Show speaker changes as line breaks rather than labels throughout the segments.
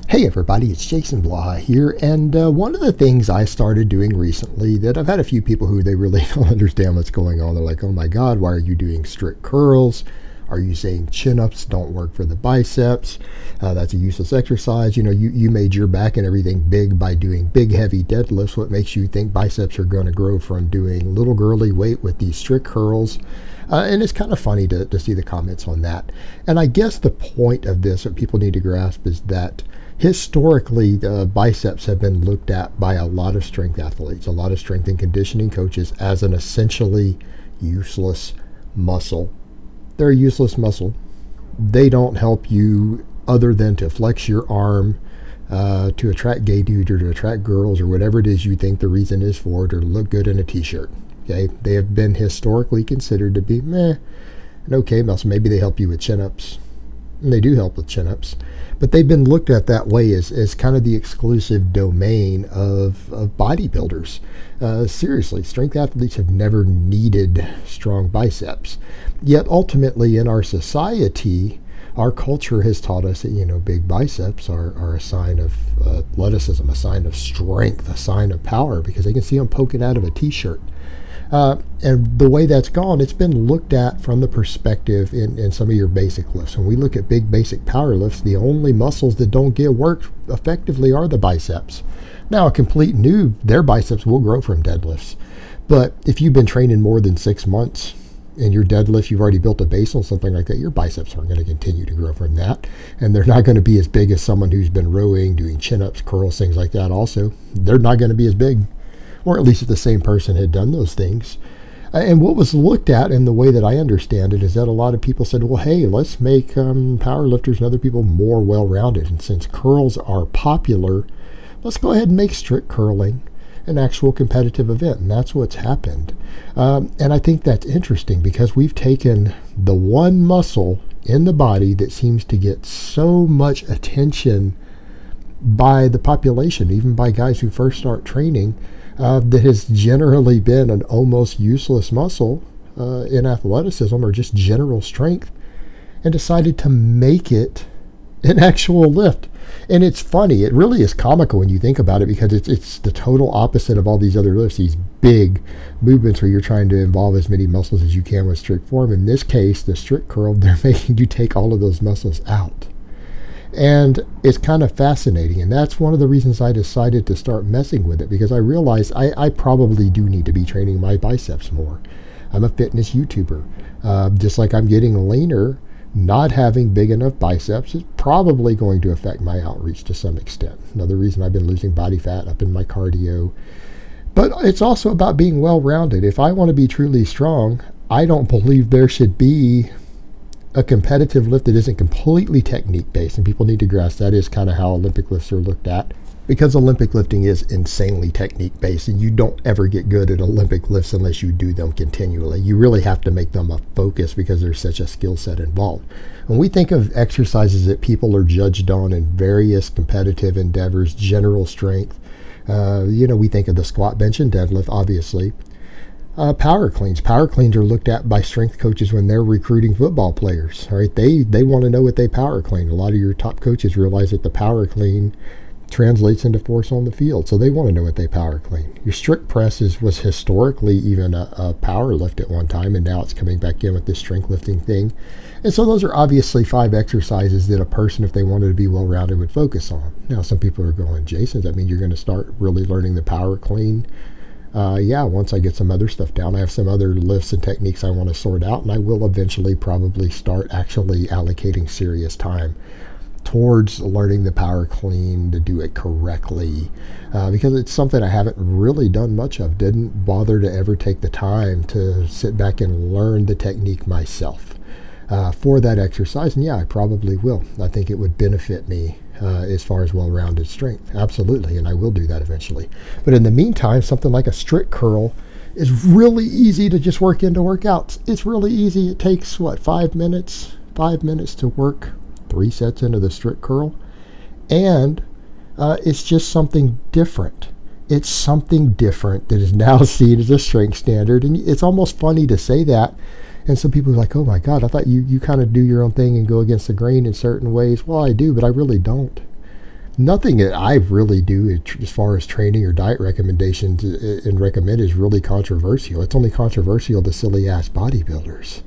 Hey everybody, it's Jason Blaha here, and one of the things I started doing recently that I've had a few people who they really don't understand what's going on. They're like, oh my god, why are you doing strict curls? Are you saying chin-ups don't work for the biceps? That's a useless exercise. You know, you made your back and everything big by doing big heavy deadlifts. What makes you think biceps are going to grow from doing little girly weight with these strict curls? And it's kind of funny to see the comments on that. And I guess the point of this, what people need to grasp, is that historically, biceps have been looked at by a lot of strength athletes, a lot of strength and conditioning coaches as an essentially useless muscle. They're a useless muscle. They don't help you other than to flex your arm, to attract gay dudes or to attract girls or whatever it is you think the reason is for it, or to look good in a t-shirt. Okay, they have been historically considered to be an okay muscle. Maybe they help you with chin-ups. And they do help with chin-ups, but they've been looked at that way as kind of the exclusive domain of bodybuilders. Seriously, strength athletes have never needed strong biceps. Yet ultimately in our society, our culture has taught us that, you know, big biceps are a sign of athleticism, a sign of strength, a sign of power, because they can see them poking out of a t-shirt. And the way that's gone, it's been looked at from the perspective in some of your basic lifts. When we look at big basic power lifts, the only muscles that don't get worked effectively are the biceps. Now, a complete noob, their biceps will grow from deadlifts. But if you've been training more than 6 months and your deadlift, you've already built a base on something like that, your biceps aren't going to continue to grow from that. And they're not going to be as big as someone who's been rowing, doing chin-ups, curls, things like that also. They're not going to be as big. Or at least if the same person had done those things. And what was looked at, in the way that I understand it, is that a lot of people said, well, hey, let's make power lifters and other people more well-rounded. And since curls are popular, let's go ahead and make strict curling an actual competitive event. And that's what's happened. And I think that's interesting, because we've taken the one muscle in the body that seems to get so much attention by the population, even by guys who first start training, that has generally been an almost useless muscle in athleticism or just general strength, and decided to make it an actual lift. And it's funny, it really is comical when you think about it, because it's the total opposite of all these other lifts, these big movements where you're trying to involve as many muscles as you can with strict form. In this case, the strict curl, they're making you take all of those muscles out. And it's kind of fascinating, and that's one of the reasons I decided to start messing with it, because I realized I probably do need to be training my biceps more. I'm a fitness YouTuber. Just like I'm getting leaner, not having big enough biceps is probably going to affect my outreach to some extent. Another reason I've been losing body fat, up in my cardio. But it's also about being well-rounded. If I want to be truly strong, I don't believe there should be a competitive lift that isn't completely technique based, and people need to grasp that is kind of how Olympic lifts are looked at, because Olympic lifting is insanely technique based, and you don't ever get good at Olympic lifts unless you do them continually. You really have to make them a focus, because there's such a skill set involved. When we think of exercises that people are judged on in various competitive endeavors, general strength, we think of the squat, bench, and deadlift, obviously. Power cleans. Power cleans are looked at by strength coaches when they're recruiting football players. All right, they want to know what they power clean. A lot of your top coaches realize that the power clean translates into force on the field, so they want to know what they power clean. Your strict press was historically even a power lift at one time, and now it's coming back in with this strength lifting thing. And so those are obviously 5 exercises that a person, if they wanted to be well-rounded, would focus on. Now, some people are going, Jason, does that mean you're going to start really learning the power clean? Yeah, once I get some other stuff down. I have some other lifts and techniques I want to sort out, and I will eventually probably start actually allocating serious time towards learning the power clean to do it correctly, because it's something I haven't really done much of. Didn't bother to ever take the time to sit back and learn the technique myself for that exercise. And yeah, I probably will. I think it would benefit me as far as well-rounded strength. Absolutely, and I will do that eventually. But in the meantime, something like a strict curl is really easy to just work into workouts. It's really easy. It takes, what, 5 minutes? 5 minutes to work 3 sets into the strict curl. And it's just something different. It's something different that is now seen as a strength standard. And it's almost funny to say that. And some people are like, oh my God, I thought you kind of do your own thing and go against the grain in certain ways. Well, I do, but I really don't. nothing that I really do as far as training or diet recommendations and recommend is really controversial. It's only controversial to silly ass bodybuilders.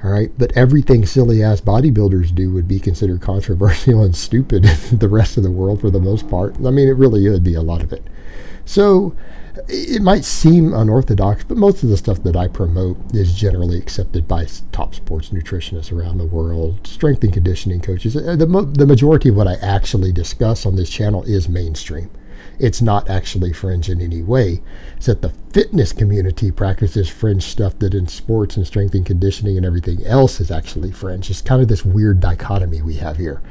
All right, but everything silly ass bodybuilders do would be considered controversial and stupid in the rest of the world for the most part. I mean, it really would be a lot of it. So it might seem unorthodox, but most of the stuff that I promote is generally accepted by top sports nutritionists around the world, strength and conditioning coaches. The majority of what I actually discuss on this channel is mainstream. It's not actually fringe in any way. It's that the fitness community practices fringe stuff that in sports and strength and conditioning and everything else is actually fringe. It's kind of this weird dichotomy we have here.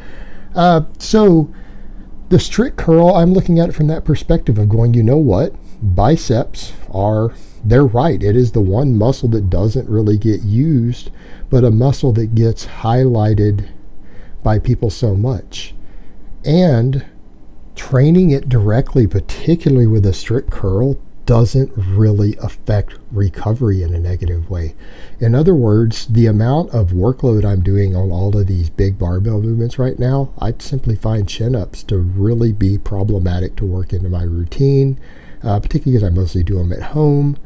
So the strict curl, I'm looking at it from that perspective of going, you know what? Biceps they're right. It is the one muscle that doesn't really get used, but a muscle that gets highlighted by people so much. And training it directly, particularly with a strict curl, doesn't really affect recovery in a negative way. In other words, the amount of workload I'm doing on all of these big barbell movements right now, I'd simply find chin-ups to really be problematic to work into my routine, particularly because I mostly do them at home.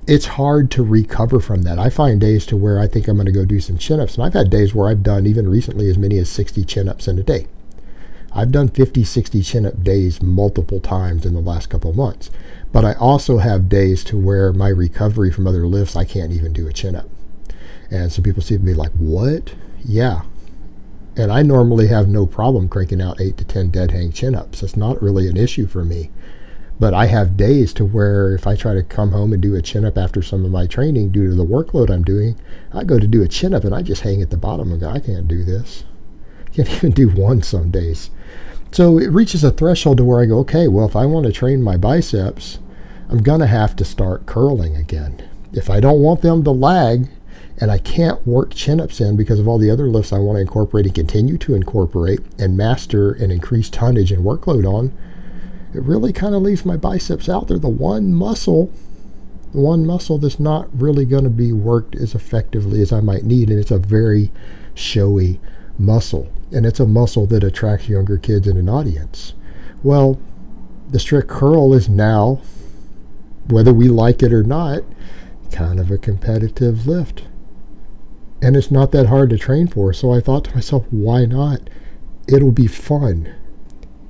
It's hard to recover from that. I find days to where I think I'm going to go do some chin-ups, and I've had days where I've done, even recently, as many as 60 chin-ups in a day. I've done 50, 60 chin-up days multiple times in the last couple of months. But I also have days to where my recovery from other lifts, I can't even do a chin-up. And so people seem to be like, what? Yeah. And I normally have no problem cranking out 8 to 10 dead hang chin-ups. It's not really an issue for me. But I have days to where if I try to come home and do a chin-up after some of my training due to the workload I'm doing, I go to do a chin-up and I just hang at the bottom and go, I can't do this. Can't even do one some days. So it reaches a threshold to where I go, okay, well, if I want to train my biceps, I'm going to have to start curling again. If I don't want them to lag and I can't work chin-ups in because of all the other lifts I want to incorporate and continue to incorporate and master and increase tonnage and workload on, it really kind of leaves my biceps out there. The one muscle that's not really going to be worked as effectively as I might need, and it's a very showy muscle, and it's a muscle that attracts younger kids in an audience. Well, the strict curl is now, whether we like it or not, kind of a competitive lift, and it's not that hard to train for. So I thought to myself, why not? It'll be fun.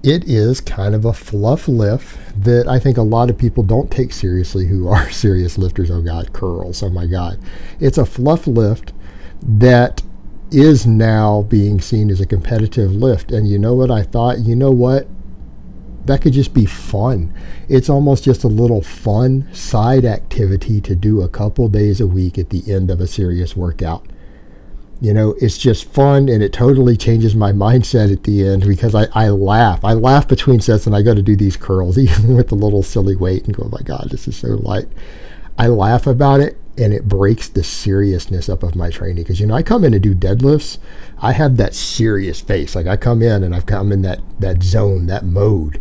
It is kind of a fluff lift that I think a lot of people don't take seriously who are serious lifters. Oh God, curls, oh my God. It's a fluff lift that is now being seen as a competitive lift. And you know what I thought? You know what? That could just be fun. It's almost just a little fun side activity to do a couple days a week at the end of a serious workout. You know, it's just fun, and it totally changes my mindset at the end because I laugh. I laugh between sets, and I got to do these curls, even with the little silly weight, and go, oh my God, this is so light. I laugh about it, and it breaks the seriousness up of my training. Because, you know, I come in and do deadlifts, I have that serious face. Like, I come in, and I've come in that zone, that mode.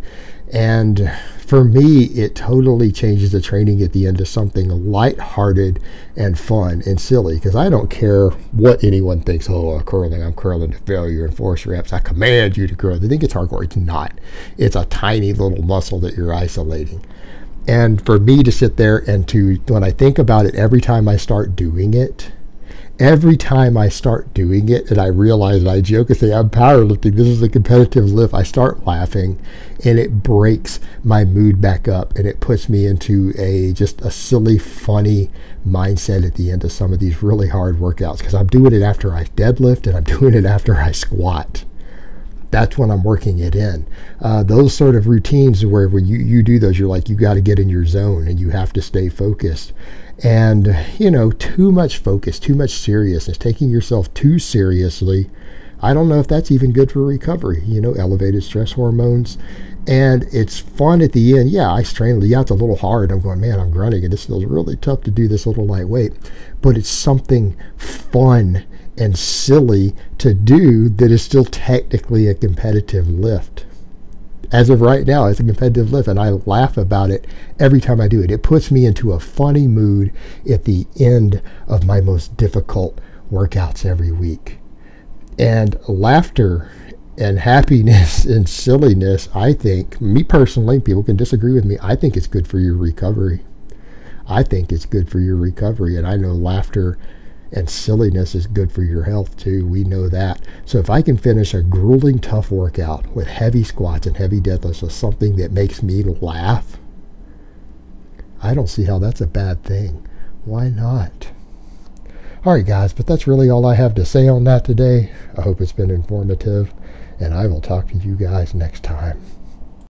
And for me, it totally changes the training at the end to something lighthearted and fun and silly. Because I don't care what anyone thinks. Oh, I'm curling to failure and force reps. I command you to curl. They think it's hardcore. It's not. It's a tiny little muscle that you're isolating. And for me to sit there and when I think about it, every time I start doing it, and I realize, I joke and say, I'm powerlifting, this is a competitive lift, I start laughing, and it breaks my mood back up, and it puts me into just a silly, funny mindset at the end of some of these really hard workouts, because I'm doing it after I deadlift, and I'm doing it after I squat. That's when I'm working it in. Those sort of routines where when you do those, you're like, you got to get in your zone, and you have to stay focused. And, you know, too much focus, too much seriousness, taking yourself too seriously, I don't know if that's even good for recovery. You know, elevated stress hormones. And it's fun at the end. Yeah, I strain. Yeah, it's a little hard. I'm going, man, I'm grunting, and this feels really tough to do this little lightweight. But it's something fun and silly to do that is still technically a competitive lift. As of right now, it's a competitive lift, and I laugh about it every time I do it. It puts me into a funny mood at the end of my most difficult workouts every week. And laughter And happiness and silliness, I think, me personally, people can disagree with me, I think it's good for your recovery. I think it's good for your recovery. And I know laughter and silliness is good for your health too. We know that. So if I can finish a grueling, tough workout with heavy squats and heavy deadlifts with something that makes me laugh, I don't see how that's a bad thing. Why not? All right, guys, but that's really all I have to say on that today. I hope it's been informative, and I will talk to you guys next time.